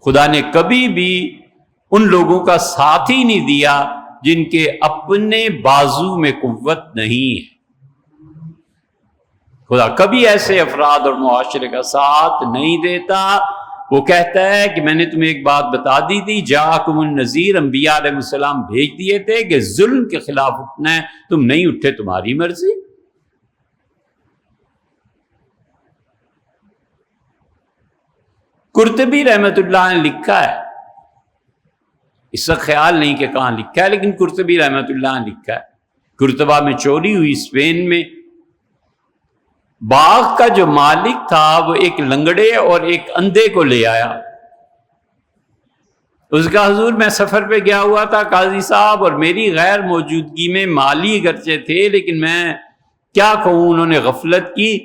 خدا نے کبھی بھی ان لوگوں کا ساتھ ہی نہیں دیا جن کے اپنے بازو میں قوت نہیں ہے۔ خدا کبھی ایسے افراد اور معاشرے کا ساتھ نہیں دیتا۔ وہ کہتا ہے کہ میں نے تمہیں ایک بات بتا دی تھی، جاءکم النذیر، انبیاء علیہ السلام بھیج دیے تھے کہ ظلم کے خلاف اٹھنا ہے، تم نہیں اٹھے، تمہاری مرضی۔ قرطبی رحمت اللہ نے لکھا ہے، اس کا خیال نہیں کہ کہاں لکھا ہے، لیکن قرطبی رحمت اللہ نے لکھا ہے، قرطبہ میں چوری ہوئی اسپین میں، باغ کا جو مالک تھا وہ ایک لنگڑے اور ایک اندھے کو لے آیا۔ اس کا حضور میں سفر پہ گیا ہوا تھا قاضی صاحب، اور میری غیر موجودگی میں مالی اگرچہ تھے لیکن میں کیا کہوں، انہوں نے غفلت کی،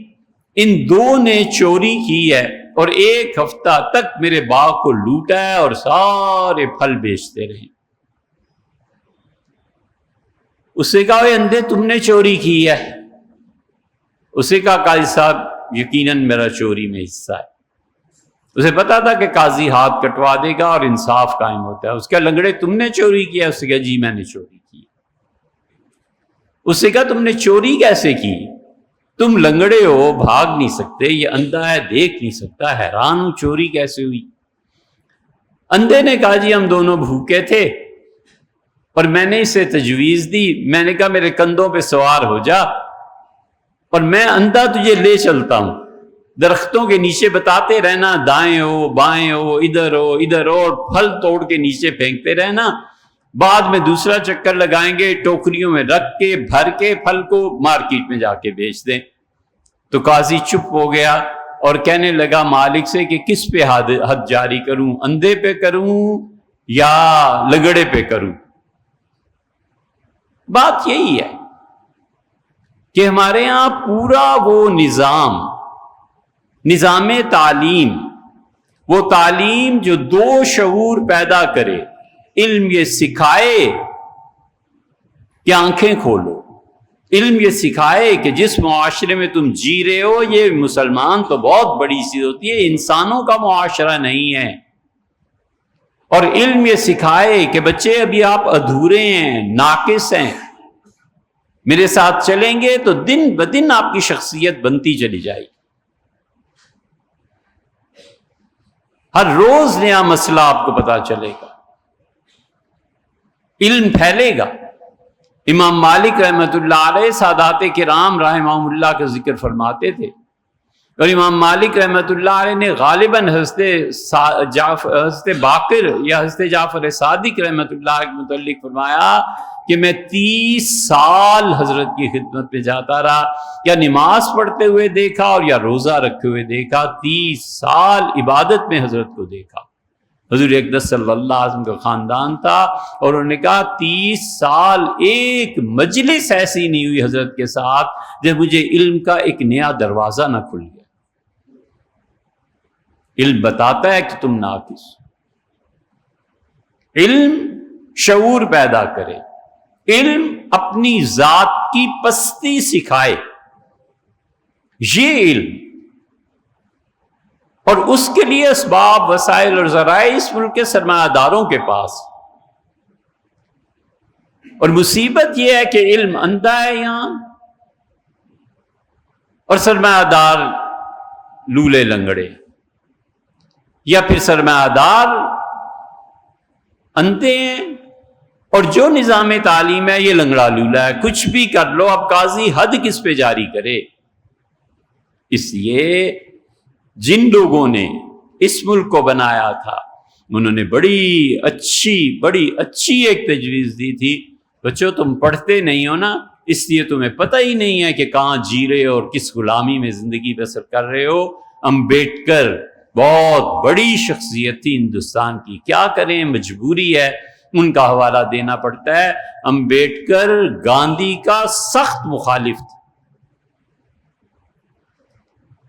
ان دو نے چوری کی ہے اور ایک ہفتہ تک میرے باغ کو لوٹا ہے اور سارے پھل بیچتے رہے۔ اس سے کہا اے اندھے، تم نے چوری کی ہے؟ اسے کہا قاضی صاحب یقیناً میرا چوری میں حصہ ہے۔ اسے پتا تھا کہ قاضی ہاتھ کٹوا دے گا اور انصاف قائم ہوتا ہے۔ اس کا لنگڑے تم نے چوری کیا؟ اس سے کہا جی میں نے چوری کی۔ اس سے کہا تم نے چوری کیسے کی؟ تم لنگڑے ہو، بھاگ نہیں سکتے، یہ اندھا ہے، دیکھ نہیں سکتا، حیران ہوں چوری کیسے ہوئی۔ اندھے نے کہا جی ہم دونوں بھوکے تھے اور میں نے اسے تجویز دی، میں نے کہا میرے کندھوں پہ سوار ہو جا اور میں اندھا تجھے لے چلتا ہوں، درختوں کے نیچے بتاتے رہنا دائیں ہو بائیں ہو ادھر ہو ادھر ہو، اور پھل توڑ کے نیچے پھینکتے رہنا، بعد میں دوسرا چکر لگائیں گے، ٹوکریوں میں رکھ کے بھر کے پھل کو مارکیٹ میں جا کے بیچ دیں۔ تو قاضی چپ ہو گیا اور کہنے لگا مالک سے کہ کس پہ حد جاری کروں، اندھے پہ کروں یا لنگڑے پہ کروں؟ بات یہی ہے کہ ہمارے یہاں پورا وہ نظام تعلیم، وہ تعلیم جو دو شعور پیدا کرے، علم یہ سکھائے کہ آنکھیں کھولو، علم یہ سکھائے کہ جس معاشرے میں تم جی رہے ہو یہ مسلمان تو بہت بڑی چیز ہوتی ہے، انسانوں کا معاشرہ نہیں ہے، اور علم یہ سکھائے کہ بچے ابھی آپ ادھورے ہیں، ناقص ہیں، میرے ساتھ چلیں گے تو دن بدن آپ کی شخصیت بنتی چلی جائے گی، ہر روز نیا مسئلہ آپ کو پتا چلے گا، علم پھیلے گا۔ امام مالک رحمۃ اللہ علیہ سادات کرام رحمہم اللہ کا ذکر فرماتے تھے، اور امام مالک رحمۃ اللہ علیہ نے غالباً حضرت باقر یا حضرت جعفر صادق رحمۃ اللہ کے متعلق فرمایا کہ میں 30 سال حضرت کی خدمت پہ جاتا رہا، یا نماز پڑھتے ہوئے دیکھا اور یا روزہ رکھے ہوئے دیکھا، 30 سال عبادت میں حضرت کو دیکھا۔ حضور اقدس صلی اللہ علیہ وسلم کا خاندان تھا، اور انہوں نے کہا 30 سال ایک مجلس ایسی نہیں ہوئی حضرت کے ساتھ جب مجھے علم کا ایک نیا دروازہ نہ کھل گیا۔ علم بتاتا ہے کہ تم ناقص، علم شعور پیدا کرے، علم اپنی ذات کی پستی سکھائے، یہ علم، اور اس کے لیے اسباب، وسائل اور ذرائع اس ملک کے سرمایہ داروں کے پاس، اور مصیبت یہ ہے کہ علم اندھا ہے یہاں، اور سرمایہ دار لولے لنگڑے، یا پھر سرمایہ دار اندھے ہیں، اور جو نظام تعلیم ہے یہ لنگڑا لولا ہے، کچھ بھی کر لو، اب قاضی حد کس پہ جاری کرے؟ اس لیے جن لوگوں نے اس ملک کو بنایا تھا انہوں نے بڑی اچھی ایک تجویز دی تھی، بچوں تم پڑھتے نہیں ہو نا، اس لیے تمہیں پتہ ہی نہیں ہے کہ کہاں جی رہے ہو اور کس غلامی میں زندگی بسر کر رہے ہو۔ امبیڈکر بہت بڑی شخصیت تھی ہندوستان کی، کیا کریں مجبوری ہے، ان کا حوالہ دینا پڑتا ہے۔ امبیڈکر گاندھی کا سخت مخالف تھا،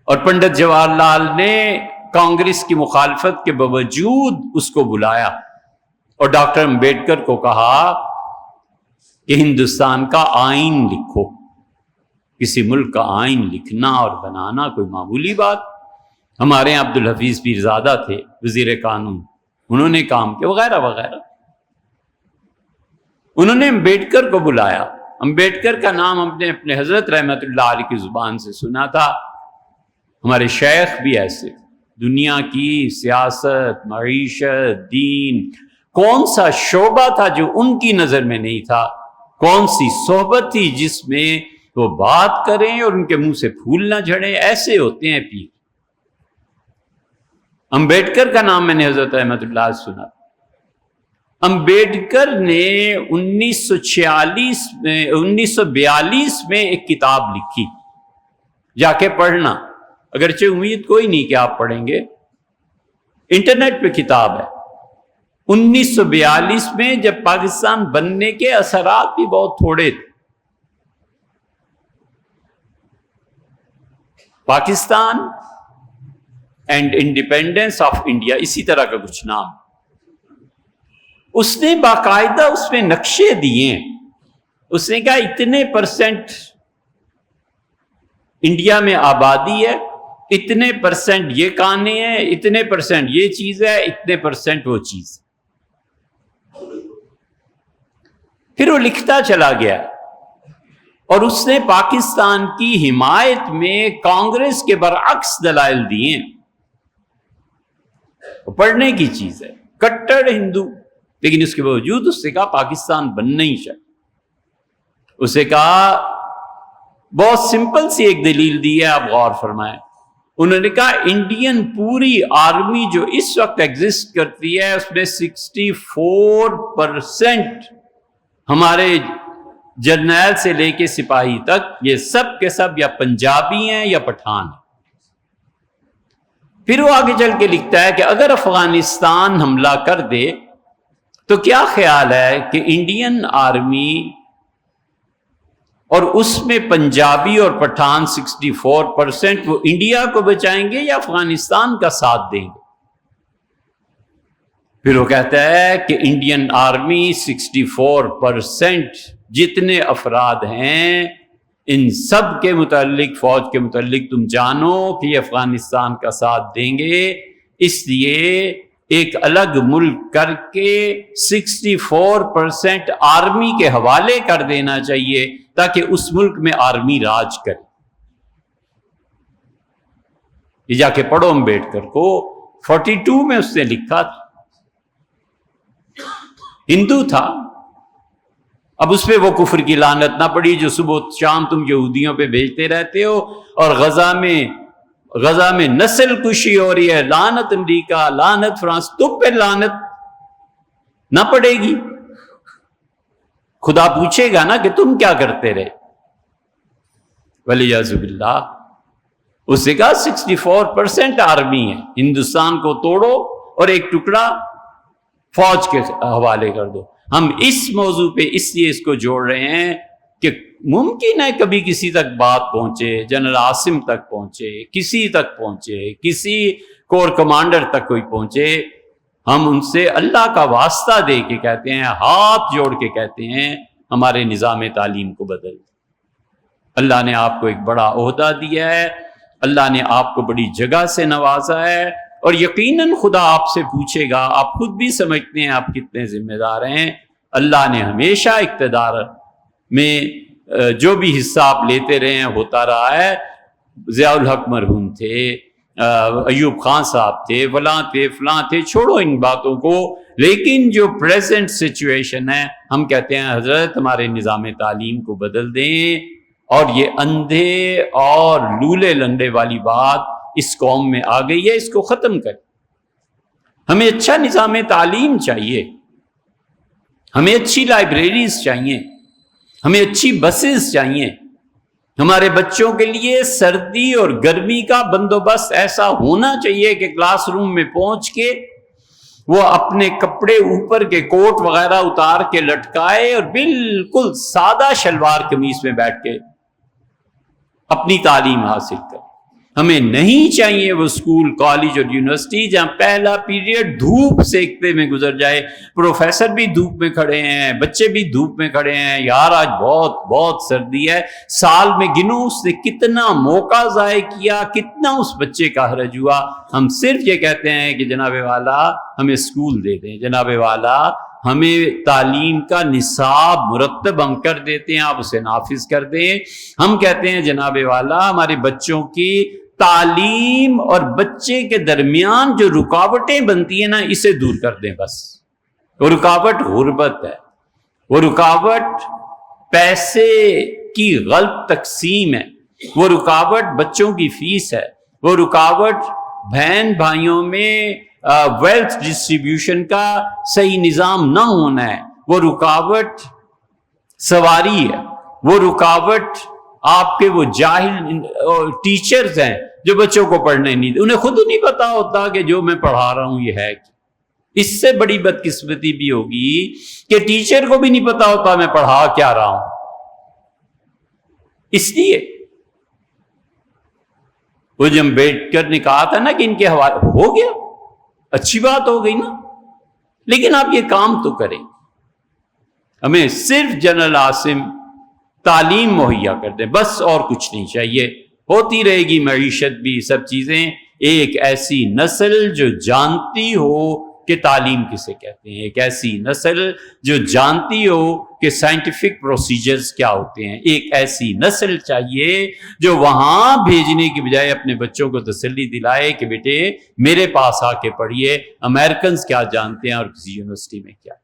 اور پنڈت جواہر لال نے کانگریس کی مخالفت کے باوجود اس کو بلایا اور ڈاکٹر امبیڈکر کو کہا کہ ہندوستان کا آئین لکھو۔ کسی ملک کا آئین لکھنا اور بنانا کوئی معمولی بات؟ ہمارے یہاں عبدالحفیظ پیرزادہ تھے وزیر قانون، انہوں نے کام کیا وغیرہ وغیرہ. انہوں نے امبیڈکر کو بلایا. امبیڈکر کا نام ہم نے اپنے حضرت رحمت اللہ علیہ کی زبان سے سنا تھا. ہمارے شیخ بھی ایسے. دنیا کی سیاست، معیشت، دین، کون سا شعبہ تھا جو ان کی نظر میں نہیں تھا؟ کون سی صحبت تھی جس میں وہ بات کریں اور ان کے منہ سے پھول نہ جھڑیں؟ ایسے ہوتے ہیں پیر. امبیڈکر کا نام میں نے حضرت رحمت اللہ سے سنا. امبیڈکر نے 1942 میں ایک کتاب لکھی، جا کے پڑھنا. اگرچہ امید کوئی نہیں کہ آپ پڑھیں گے، انٹرنیٹ پہ کتاب ہے. 1942 میں جب پاکستان بننے کے اثرات بھی بہت تھوڑے تھے. Pakistan and independence of India, اسی طرح کا کچھ نام. اس نے باقاعدہ اس میں نقشے دیے ہیں. اس نے کہا اتنے % انڈیا میں آبادی ہے، اتنے % یہ کانے ہیں، اتنے % یہ چیز ہے، اتنے % وہ چیز. پھر وہ لکھتا چلا گیا اور اس نے پاکستان کی حمایت میں کانگریس کے برعکس دلائل دیے. پڑھنے کی چیز ہے، کٹڑ ہندو، لیکن اس کے باوجود اس نے کہا پاکستان بننا ہی چاہیے. اسے کہا بہت سمپل سی ایک دلیل دی ہے، آپ غور فرمائیں. انہوں نے کہا انڈین پوری آرمی جو اس وقت ایگزسٹ کرتی ہے اس میں 64% ہمارے جرنیل سے لے کے سپاہی تک یہ سب کے سب یا پنجابی ہیں یا پٹھان ہیں. پھر وہ آگے چل کے لکھتا ہے کہ اگر افغانستان حملہ کر دے تو کیا خیال ہے کہ انڈین آرمی اور اس میں پنجابی اور پٹھان 64% وہ انڈیا کو بچائیں گے یا افغانستان کا ساتھ دیں گے؟ پھر وہ کہتا ہے کہ انڈین آرمی 64% جتنے افراد ہیں ان سب کے متعلق، فوج کے متعلق تم جانو کہ یہ افغانستان کا ساتھ دیں گے، اس لیے ایک الگ ملک کر کے 64% آرمی کے حوالے کر دینا چاہیے تاکہ اس ملک میں آرمی راج کرے. یہ جا کے پڑھو امبیڈکر کو. 42 میں اس نے لکھا تھا. ہندو تھا. اب اس پہ وہ کفر کی لعنت نہ پڑی جو صبح شام تم یہودیوں پہ بھیجتے رہتے ہو، اور غزہ میں نسل کشی ہو رہی ہے، لعنت امریکہ، لعنت فرانس. تم پہ لعنت نہ پڑے گی؟ خدا پوچھے گا نا کہ تم کیا کرتے رہے. ولیعوذ باللہ. اس نے کہا 64% آرمی ہے، ہندوستان کو توڑو اور ایک ٹکڑا فوج کے حوالے کر دو. ہم اس موضوع پہ اس لیے اس کو جوڑ رہے ہیں کہ ممکن ہے کبھی کسی تک بات پہنچے، جنرل عاصم تک پہنچے، کسی تک پہنچے، کسی کور کمانڈر تک کوئی پہنچے. ہم ان سے اللہ کا واسطہ دے کے کہتے ہیں، ہاتھ جوڑ کے کہتے ہیں ہمارے نظام تعلیم کو بدل. اللہ نے آپ کو ایک بڑا عہدہ دیا ہے، اللہ نے آپ کو بڑی جگہ سے نوازا ہے، اور یقیناً خدا آپ سے پوچھے گا. آپ خود بھی سمجھتے ہیں آپ کتنے ذمہ دار ہیں. اللہ نے ہمیشہ اقتدار میں جو بھی حصہ آپ لیتے رہے ہیں ہوتا رہا ہے. ضیاء الحق مرحوم تھے، ایوب خان صاحب تھے، فلاں تھے. چھوڑو ان باتوں کو. لیکن جو پریزنٹ سچویشن ہے، ہم کہتے ہیں حضرت ہمارے نظام تعلیم کو بدل دیں، اور یہ اندھے اور لولے لنڈے والی بات اس قوم میں آ گئی ہے، اس کو ختم کریں. ہمیں اچھا نظام تعلیم چاہیے، ہمیں اچھی لائبریریز چاہیے، ہمیں اچھی بسز چاہیے. ہمارے بچوں کے لیے سردی اور گرمی کا بندوبست ایسا ہونا چاہیے کہ کلاس روم میں پہنچ کے وہ اپنے کپڑے اوپر کے کوٹ وغیرہ اتار کے لٹکائے اور بالکل سادہ شلوار قمیص میں بیٹھ کے اپنی تعلیم حاصل کرے. ہمیں نہیں چاہیے وہ اسکول، کالج اور یونیورسٹی جہاں پہلا پیریڈ دھوپ سیکتے میں گزر جائے، پروفیسر بھی دھوپ میں کھڑے ہیں، بچے بھی دھوپ میں کھڑے ہیں، یار آج بہت بہت سردی ہے، سال میں گنو اس نے کتنا موقع ضائع کیا، کتنا اس بچے کا حرج ہوا۔ ہم صرف یہ کہتے ہیں کہ جناب والا ہمیں اسکول دے دیں، جناب والا ہمیں تعلیم کا نصاب مرتب ہم کر دیتے ہیں، آپ اسے نافذ کر دیں۔ ہم کہتے ہیں جناب والا ہمارے بچوں کی تعلیم اور بچے کے درمیان جو رکاوٹیں بنتی ہیں نا، اسے دور کر دیں بس۔ وہ رکاوٹ غربت ہے، وہ رکاوٹ پیسے کی غلط تقسیم ہے، وہ رکاوٹ بچوں کی فیس ہے، وہ رکاوٹ بہن بھائیوں میں ویلتھ ڈسٹریبیوشن کا صحیح نظام نہ ہونا ہے، وہ رکاوٹ سواری ہے، وہ رکاوٹ آپ کے وہ جاہل ٹیچرز ہیں جو بچوں کو پڑھنے نہیں دے، انہیں خود نہیں پتا ہوتا کہ جو میں پڑھا رہا ہوں یہ ہے کیا۔ اس سے بڑی بدقسمتی بھی ہوگی کہ ٹیچر کو بھی نہیں پتا ہوتا میں پڑھا کیا رہا ہوں۔ اس لیے وہ جب بیٹھ کر نے کہا تھا نا کہ ان کے حوالے ہو گیا، اچھی بات ہو گئی نا، لیکن آپ یہ کام تو کریں، ہمیں صرف جنرل عاصم تعلیم مہیا کر دیں بس، اور کچھ نہیں چاہیے، ہوتی رہے گی معیشت بھی، سب چیزیں۔ ایک ایسی نسل جو جانتی ہو کہ تعلیم کسے کہتے ہیں، ایک ایسی نسل جو جانتی ہو کہ سائنٹیفک پروسیجرز کیا ہوتے ہیں، ایک ایسی نسل چاہیے جو وہاں بھیجنے کی بجائے اپنے بچوں کو تسلی دلائے کہ بیٹے میرے پاس آ کے پڑھیے، امریکنز کیا جانتے ہیں اور کسی یونیورسٹی میں کیا۔